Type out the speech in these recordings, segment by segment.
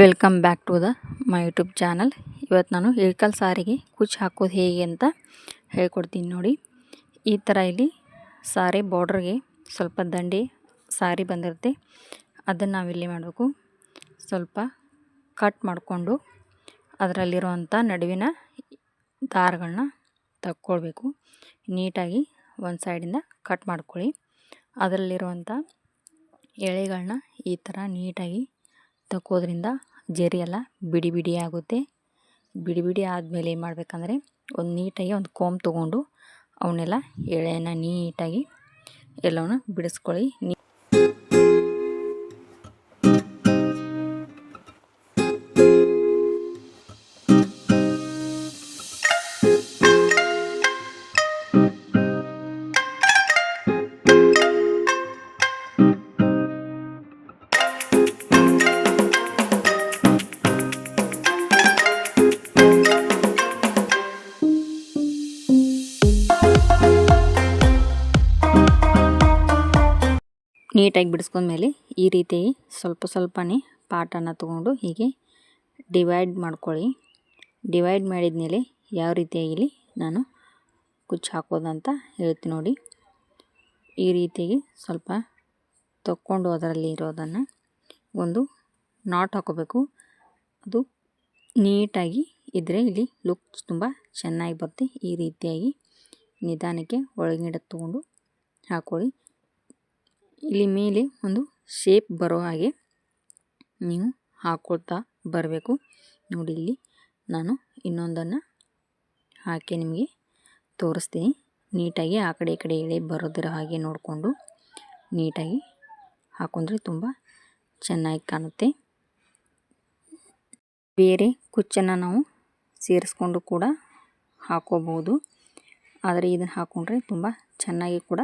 Welcome back to my YouTube channel. ಇವತ್ತು ನಾನು ಇಳಕಲ್ ಸಾರಿಗೆ ಕುಚ್ಚು ಹಾಕೋದು ಹೇಗೆ ಅಂತ ಹೇಳ್ಕೊಡ್ತೀನಿ ನೋಡಿ. ಈ ಥರ ಇಲ್ಲಿ ಸಾರಿ ಬಾರ್ಡ್ರಿಗೆ ಸ್ವಲ್ಪ ದಂಡೆ ಸಾರಿ ಬಂದಿರುತ್ತೆ, ಅದನ್ನು ನಾವಿಲ್ಲಿ ಮಾಡಬೇಕು. ಸ್ವಲ್ಪ ಕಟ್ ಮಾಡಿಕೊಂಡು ಅದರಲ್ಲಿರುವಂಥ ನಡುವಿನ ದಾರಗಳನ್ನ ತಕ್ಕೊಳ್ಬೇಕು. ನೀಟಾಗಿ ಒಂದು ಸೈಡಿಂದ ಕಟ್ ಮಾಡ್ಕೊಳ್ಳಿ. ಅದರಲ್ಲಿರುವಂಥ ಎಳೆಗಳನ್ನ ಈ ಥರ ನೀಟಾಗಿ ತಕ್ಕೋದ್ರಿಂದ ಜರಿ ಎಲ್ಲ ಬಿಡಿ ಬಿಡಿ ಆಗುತ್ತೆ. ಬಿಡಿ ಬಿಡಿ ಆದಮೇಲೆ ಏನು ಮಾಡಬೇಕಂದ್ರೆ ಒಂದು ನೀಟಾಗಿ ಒಂದು ಕೋಮ್ ತೊಗೊಂಡು ಅವನ್ನೆಲ್ಲ ಎಳೆಯನ್ನು ನೀಟಾಗಿ ಎಲ್ಲವನ್ನು ಬಿಡಿಸ್ಕೊಳ್ಳಿ. ನೀಟಾಗಿ ಬಿಡಿಸ್ಕೊಂಡ್ಮೇಲೆ ಈ ರೀತಿ ಸ್ವಲ್ಪ ಸ್ವಲ್ಪನೇ ಪಾರ್ಟನ್ನು ತೊಗೊಂಡು ಹೀಗೆ ಡಿವೈಡ್ ಮಾಡ್ಕೊಳ್ಳಿ. ಡಿವೈಡ್ ಮಾಡಿದ ಮೇಲೆ ಯಾವ ರೀತಿಯಾಗಿ ನಾನು ಕುಚ್ಚು ಹಾಕೋದಂತ ಹೇಳ್ತೀನಿ ನೋಡಿ. ಈ ರೀತಿಯಾಗಿ ಸ್ವಲ್ಪ ತಕ್ಕೊಂಡು ಅದರಲ್ಲಿ ಇರೋದನ್ನು ಒಂದು ನಾಟ್ ಹಾಕೋಬೇಕು. ಅದು ನೀಟಾಗಿ ಇದ್ದರೆ ಇಲ್ಲಿ ಲುಕ್ ತುಂಬ ಚೆನ್ನಾಗಿ ಬರುತ್ತೆ. ಈ ರೀತಿಯಾಗಿ ನಿಧಾನಕ್ಕೆ ಒಳಗಡೆ ತೊಗೊಂಡು ಹಾಕ್ಕೊಳ್ಳಿ. ಇಲ್ಲಿ ಮೇಲೆ ಒಂದು ಶೇಪ್ ಬರೋ ಹಾಗೆ ನೀವು ಹಾಕ್ಕೊಳ್ತಾ ಬರಬೇಕು ನೋಡಿ. ಇಲ್ಲಿ ನಾನು ಇನ್ನೊಂದನ್ನು ಹಾಕಿ ನಿಮಗೆ ತೋರಿಸ್ತೀನಿ. ನೀಟಾಗಿ ಆ ಕಡೆ ಈ ಕಡೆ ಎಳೆ ಬರೋದರ ಹಾಗೆ ನೋಡಿಕೊಂಡು ನೀಟಾಗಿ ಹಾಕೊಂಡ್ರೆ ತುಂಬ ಚೆನ್ನಾಗಿ ಕಾಣುತ್ತೆ. ಬೇರೆ ಕುಚ್ಚನ್ನು ನಾವು ಸೇರಿಸ್ಕೊಂಡು ಕೂಡ ಹಾಕೋಬಹುದು, ಆದರೆ ಇದನ್ನು ಹಾಕ್ಕೊಂಡ್ರೆ ತುಂಬ ಚೆನ್ನಾಗಿ ಕೂಡ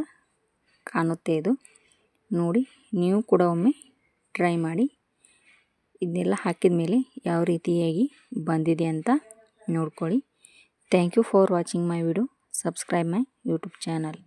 ಕಾಣುತ್ತೆ ಇದು ನೋಡಿ. ನೀವು ಕೂಡ ಒಮ್ಮೆ ಟ್ರೈ ಮಾಡಿ. ಇದನ್ನೆಲ್ಲ ಹಾಕಿದ ಮೇಲೆ ಯಾವ ರೀತಿಯಾಗಿ ಬಂದಿದೆ ಅಂತ ನೋಡ್ಕೊಳ್ಳಿ. Thank you for watching my video. Subscribe my YouTube channel.